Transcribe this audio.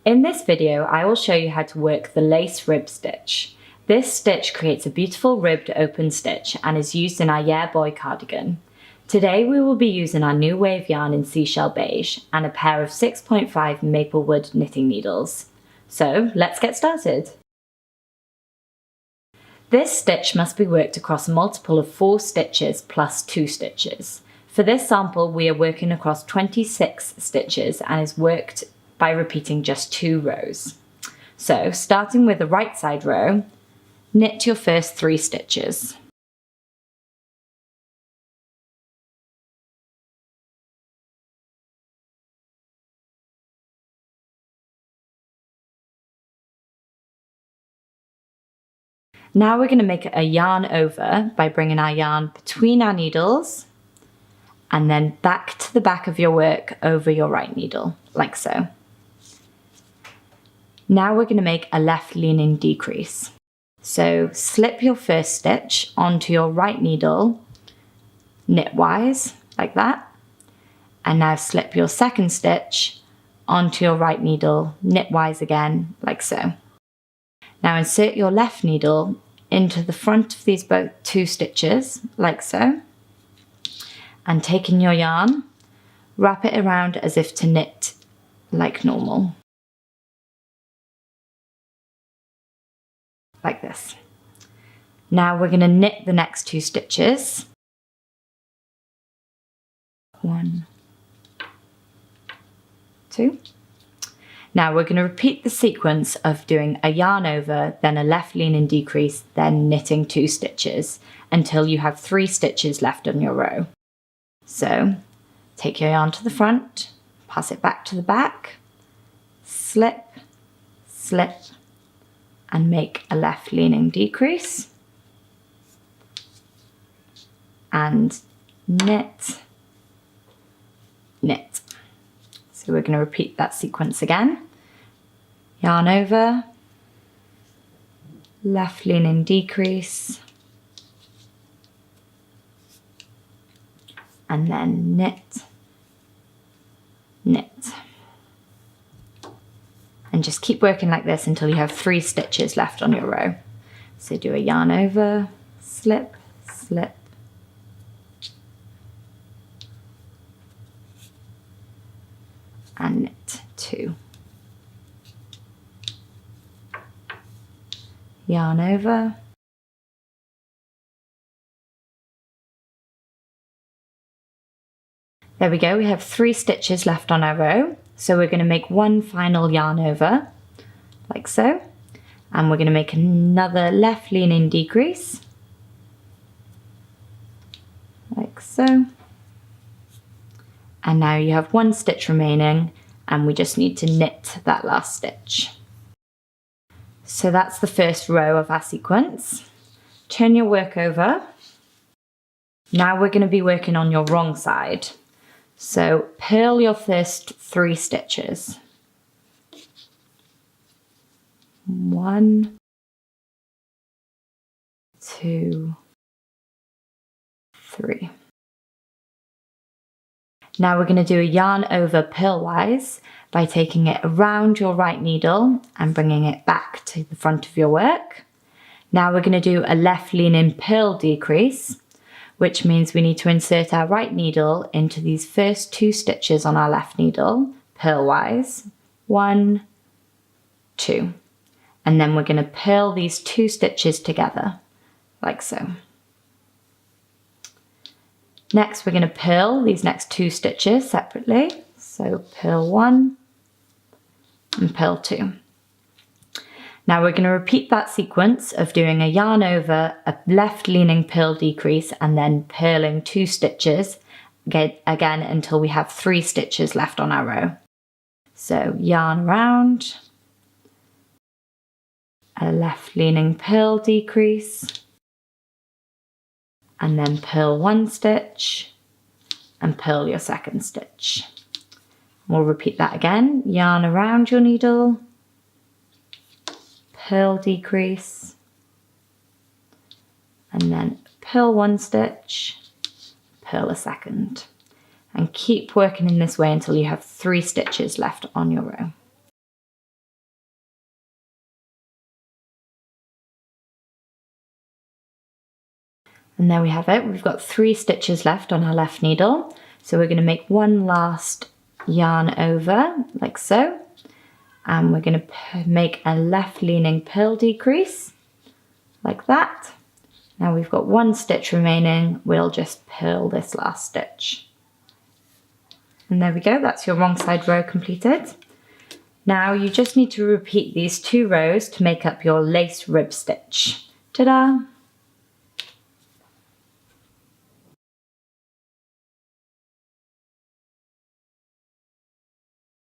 In this video, I will show you how to work the lace rib stitch. This stitch creates a beautiful ribbed open stitch and is used in our Yeah Boy cardigan. Today we will be using our new wave yarn in Seashell Beige and a pair of 6.5 Maplewood knitting needles. So let's get started. This stitch must be worked across a multiple of 4 stitches plus 2 stitches. For this sample we are working across 26 stitches and is worked by repeating just 2 rows. So starting with the right side row, knit your first 3 stitches. Now we're going to make a yarn over by bringing our yarn between our needles and then back to the back of your work over your right needle, like so. Now we're going to make a left leaning decrease. So slip your first stitch onto your right needle knitwise, like that. And now slip your second stitch onto your right needle knitwise again, like so. Now insert your left needle into the front of these both 2 stitches, like so. And taking your yarn, wrap it around as if to knit like normal. Like this. Now we're going to knit the next 2 stitches. 1, 2. Now we're going to repeat the sequence of doing a yarn over, then a left leaning decrease, then knitting 2 stitches until you have 3 stitches left on your row. So take your yarn to the front, pass it back to the back, slip, slip, and make a left leaning decrease and knit, knit. So we're going to repeat that sequence again. Yarn over, left leaning decrease, and then knit, knit. And just keep working like this until you have 3 stitches left on your row. So do a yarn over, slip, slip, and knit 2. Yarn over, there we go, we have 3 stitches left on our row. So we're going to make one final yarn over, like so, and we're going to make another left leaning decrease, like so. And now you have 1 stitch remaining and we just need to knit that last stitch. So that's the first row of our sequence. Turn your work over. Now we're going to be working on your wrong side. So purl your first 3 stitches. 1, 2, 3. Now we're going to do a yarn over purlwise by taking it around your right needle and bringing it back to the front of your work. Now we're going to do a left leaning purl decrease, which means we need to insert our right needle into these first 2 stitches on our left needle, purlwise, 1, 2. And then we're going to purl these 2 stitches together, like so. Next we're going to purl these next 2 stitches separately, so purl 1 and purl 2. Now we're going to repeat that sequence of doing a yarn over, a left leaning purl decrease, and then purling 2 stitches again until we have 3 stitches left on our row. So yarn around, a left leaning purl decrease, and then purl 1 stitch and purl your second stitch. We'll repeat that again, yarn around your needle, purl decrease, and then purl 1 stitch, purl a second, and keep working in this way until you have 3 stitches left on your row. And there we have it. We've got 3 stitches left on our left needle. So we're going to make one last yarn over, like so. And we're going to make a left leaning purl decrease, like that. Now we've got 1 stitch remaining. We'll just purl this last stitch. And there we go, that's your wrong side row completed. Now you just need to repeat these 2 rows to make up your lace rib stitch. Ta-da!